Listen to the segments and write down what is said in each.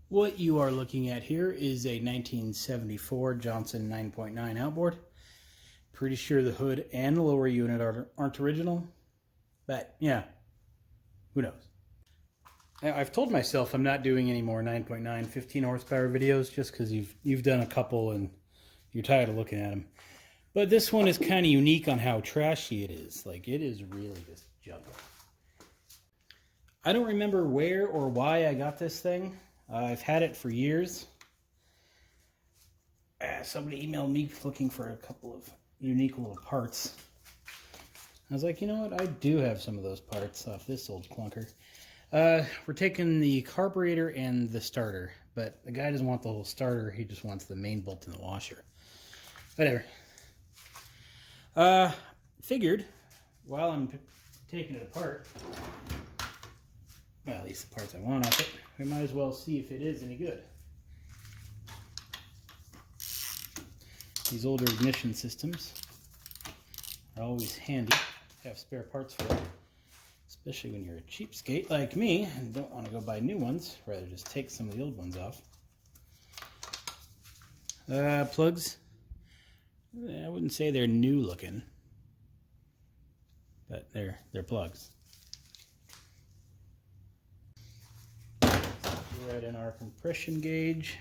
What you are looking at here is a 1974 Johnson 9.9 outboard. Pretty sure the hood and the lower unit aren't original, but yeah, who knows. I've told myself I'm not doing any more 9.9 15 horsepower videos just because you've done a couple and you're tired of looking at them. But this one is kind of unique on how trashy it is. Like, it is really just junk. I don't remember where or why I got this thing. I've had it for years. Somebody emailed me looking for a couple of unique little parts. I was like, you know what? I do have some of those parts off this old clunker. We're taking the carburetor and the starter, but the guy doesn't want the whole starter. He just wants the main bolt and the washer. Whatever. Figured while I'm taking it apart, well, at least the parts I want off it, we might as well see if it is any good. These older ignition systems are always handy to have spare parts for it, especially when you're a cheapskate like me and don't want to go buy new ones, rather just take some of the old ones off. Plugs, I wouldn't say they're new looking, but they're plugs. Right in our compression gauge.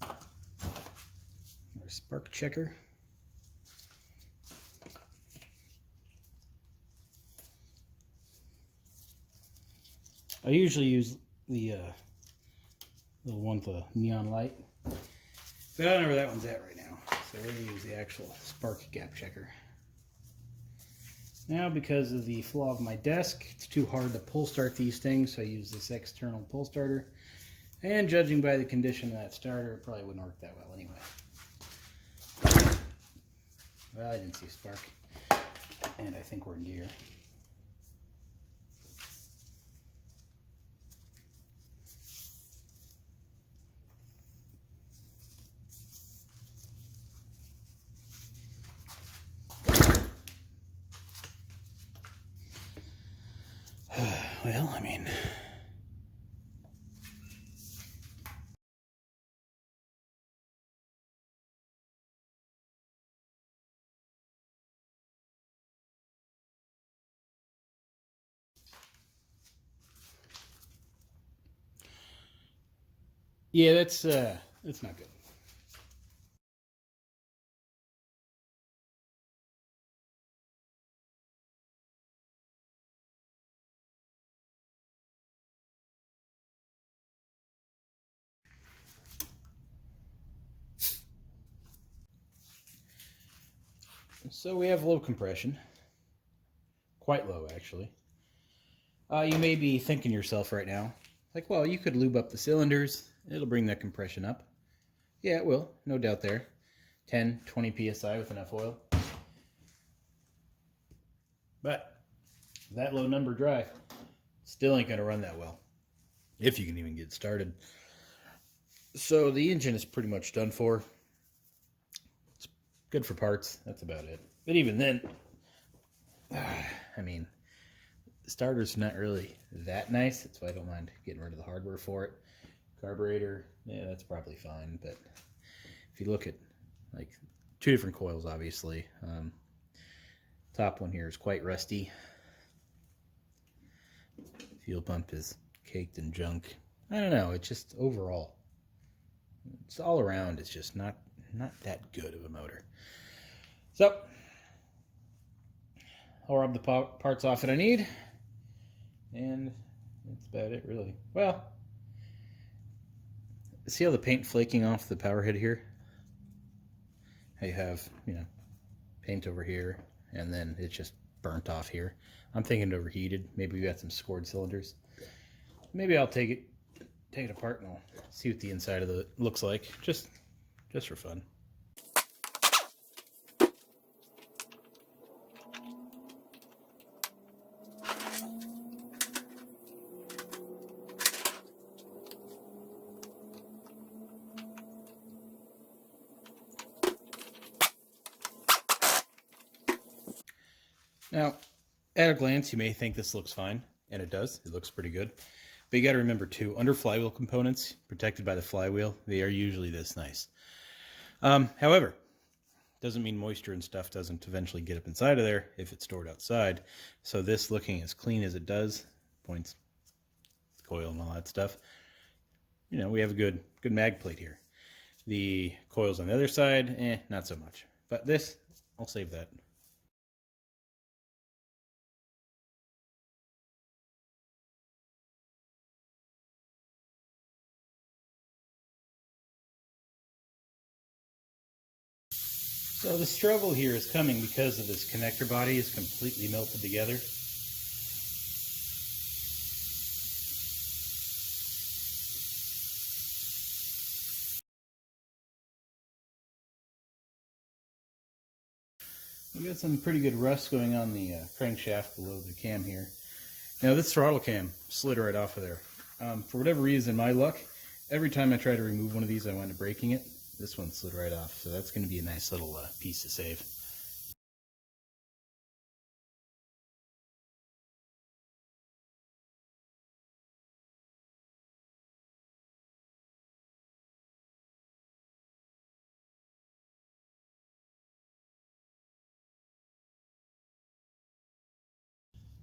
Our spark checker. I usually use the one with the neon light, but I don't know where that one's at right now, so we're going to use the actual spark gap checker. Now, because of the flaw of my desk, it's too hard to pull start these things, so I use this external pull starter. And judging by the condition of that starter, it probably wouldn't work that well anyway. Well, I didn't see a spark. And I think we're in gear. Well, I mean, yeah, that's not good. So we have low compression, quite low actually. You may be thinking to yourself right now, like, well, you could lube up the cylinders, it'll bring that compression up. Yeah, it will, no doubt there. 10, 20 psi with enough oil. But that low number drive still ain't gonna run that well, if you can even get started. So the engine is pretty much done for. It's good for parts, that's about it. But even then, I mean, the starter's not really that nice. That's why I don't mind getting rid of the hardware for it. Carburetor, yeah, that's probably fine. But if you look at like two different coils, obviously, top one here is quite rusty. Fuel pump is caked in junk. I don't know. It's just overall, it's all around. It's just not that good of a motor. So I'll rub the parts off that I need. And that's about it, really. Well, see how the paint flaking off the power head here? How you have, you know, paint over here, and then it's just burnt off here. I'm thinking it overheated. Maybe we got some scored cylinders. Maybe I'll take it apart and I'll see what the inside of it looks like, just for fun. Now, at a glance, you may think this looks fine, and it does. It looks pretty good. But you got to remember, too, under flywheel components, protected by the flywheel, they are usually this nice. However, doesn't mean moisture and stuff doesn't eventually get up inside of there if it's stored outside. So this looking as clean as it does, points, coil and all that stuff, you know, we have a good mag plate here. The coils on the other side, not so much. But this, I'll save that. So the struggle here is coming because of this connector body is completely melted together. We've got some pretty good rust going on the crankshaft below the cam here. Now this throttle cam slid right off of there. For whatever reason, my luck, every time I try to remove one of these I wind up breaking it. This one slid right off, so that's going to be a nice little piece to save.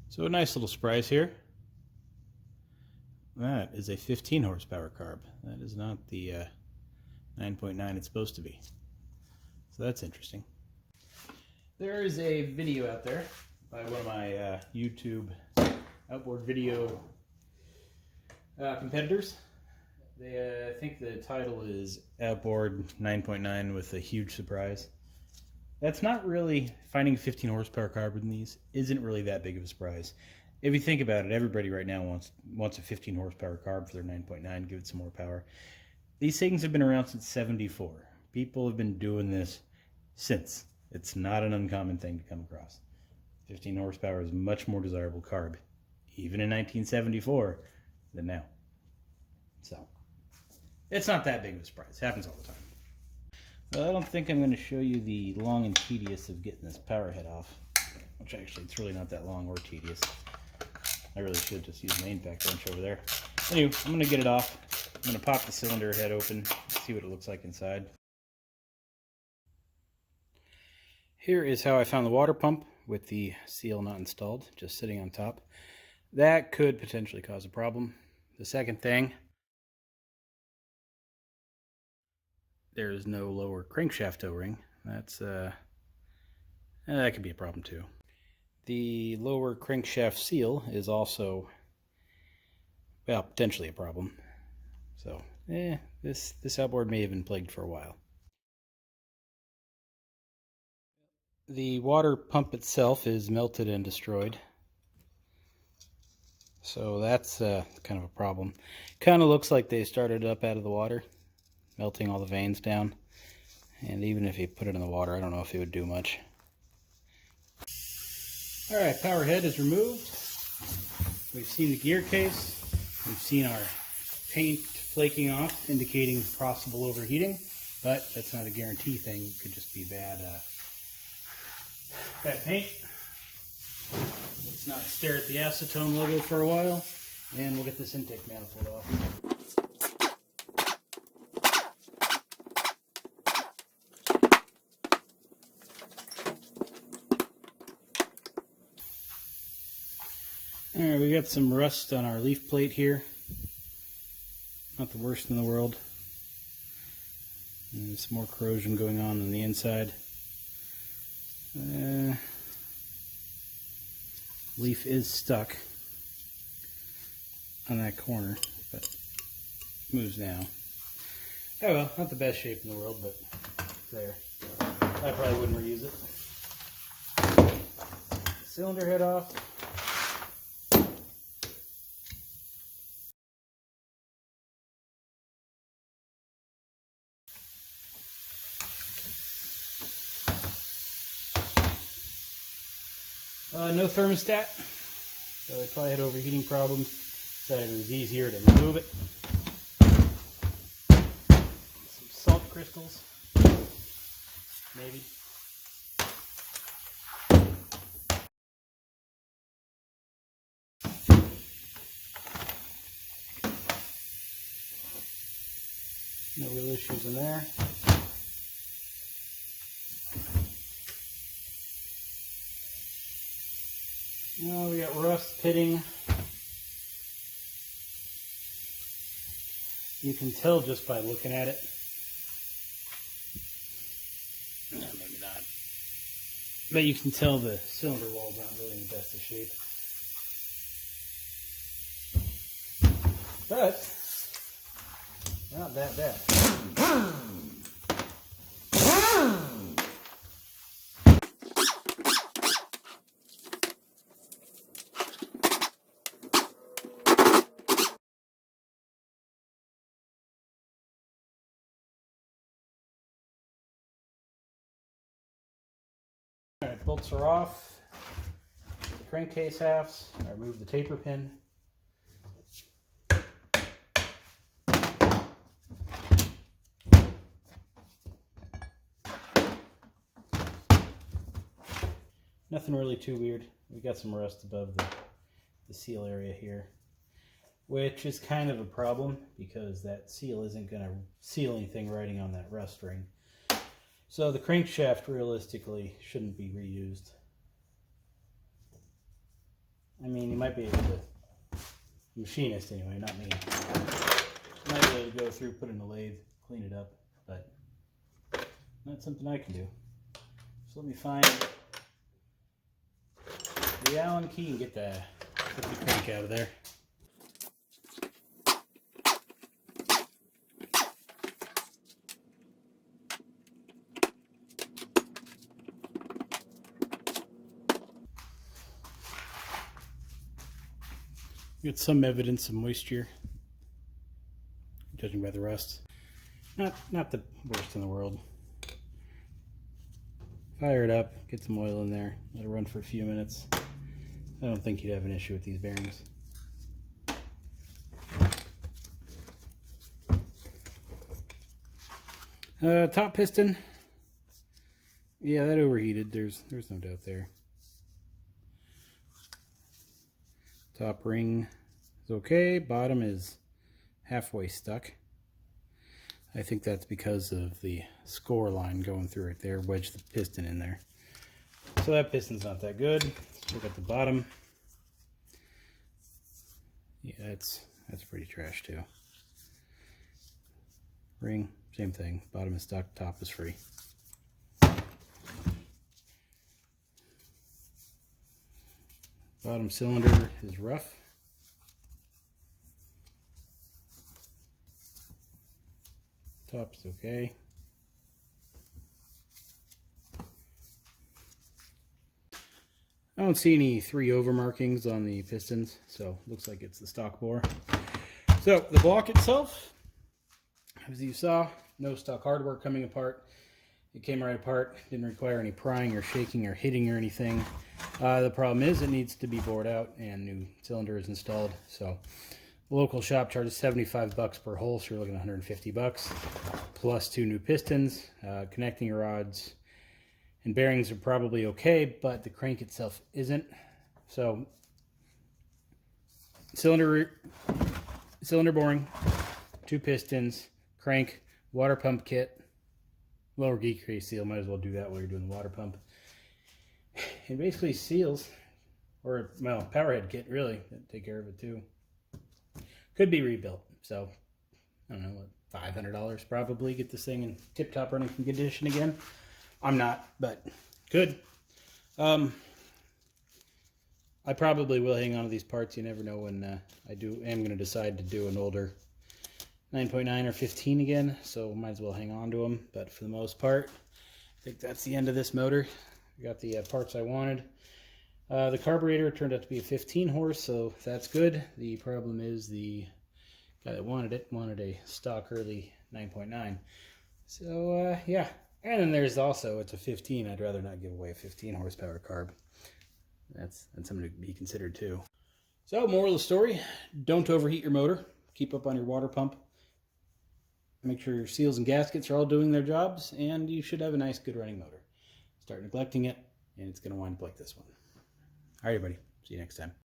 So a nice little surprise here. That is a 15 horsepower carb. That is not the 9.9 it's supposed to be. So that's interesting. There is a video out there by one of my YouTube outboard video competitors. I think the title is Outboard 9.9 with a huge surprise. That's not really, finding 15 horsepower carb in these isn't really that big of a surprise. If you think about it, everybody right now wants a 15 horsepower carb for their 9.9, give it some more power. These things have been around since '74. People have been doing this since. It's not an uncommon thing to come across. 15 horsepower is much more desirable carb, even in 1974, than now. So, it's not that big of a surprise. It happens all the time. Well, I don't think I'm going to show you the long and tedious of getting this power head off, which actually it's really not that long or tedious. I really should just use my impact wrench over there. Anyway, I'm going to get it off. I'm going to pop the cylinder head open, see what it looks like inside. Here is how I found the water pump with the seal not installed, just sitting on top. That could potentially cause a problem. The second thing, there is no lower crankshaft O-ring. That's that could be a problem too. The lower crankshaft seal is also, well, potentially a problem. So, this outboard may have been plagued for a while. The water pump itself is melted and destroyed. So that's kind of a problem. Kind of looks like they started up out of the water, melting all the veins down. And even if you put it in the water, I don't know if it would do much. Alright, power head is removed. We've seen the gear case. We've seen our paint flaking off, indicating possible overheating. But that's not a guarantee thing. It could just be bad paint. Let's not stare at the acetone logo for a while. And we'll get this intake manifold off. Alright, we got some rust on our leaf plate here. Not the worst in the world. And some more corrosion going on the inside. Leaf is stuck on that corner, but moves now. Oh well, not the best shape in the world, but it's there. I probably wouldn't reuse it. Cylinder head off. No thermostat, so I probably had overheating problems. Decided it was easier to remove it. Some salt crystals, maybe. issues in there. Now we got rust pitting. You can tell just by looking at it. No, maybe not. But you can tell the cylinder walls aren't really in the best of shape. But not that bad. Alright, bolts are off. The crankcase halves. I removed the taper pin. Nothing really too weird. We got some rust above the seal area here, which is kind of a problem because that seal isn't going to seal anything riding on that rust ring. So the crankshaft realistically shouldn't be reused. I mean, you might be able to, machinist anyway, not me. You might be able to go through, put it in a lathe, clean it up, but not something I can do. So let me find the Allen key and get the crank out of there. Get some evidence of moisture, judging by the rust. Not the worst in the world. Fire it up, get some oil in there, let it run for a few minutes. I don't think you'd have an issue with these bearings. Top piston. Yeah, that overheated. There's no doubt there. Top ring is okay. Bottom is halfway stuck. I think that's because of the score line going through it there. Wedged the piston in there. So that piston's not that good. Let's look at the bottom. Yeah, that's pretty trash too. Ring, same thing. Bottom is stuck, top is free. Bottom cylinder is rough. Top's okay. I don't see any 3 over markings on the pistons, so looks like it's the stock bore. So the block itself, as you saw, no stock hardware coming apart. It came right apart, didn't require any prying or shaking or hitting or anything. The problem is it needs to be bored out and new cylinder is installed. So the local shop charges $75 per hole, so you're looking at $150 plus 2 new pistons, connecting rods, and bearings are probably okay, but the crank itself isn't. So cylinder boring, 2 pistons, crank, water pump kit, lower decrease seal. Might as well do that while you're doing the water pump. And basically seals, or well, power head kit really, take care of it too. Could be rebuilt. So I don't know, what, $500 probably, get this thing in tip-top running condition again. I'm not, but could. I probably will hang on to these parts. You never know when am going to decide to do an older 9.9 or 15 again, so might as well hang on to them. But for the most part, I think that's the end of this motor. I got the parts I wanted. The carburetor turned out to be a 15 horse, so that's good. The problem is the guy that wanted it wanted a stock early 9.9. So yeah. And then there's also, it's a 15. I'd rather not give away a 15 horsepower carb. That's something to be considered too. So, moral of the story, don't overheat your motor. Keep up on your water pump. Make sure your seals and gaskets are all doing their jobs, and you should have a nice, good running motor. Start neglecting it, and it's going to wind up like this one. All right, everybody. See you next time.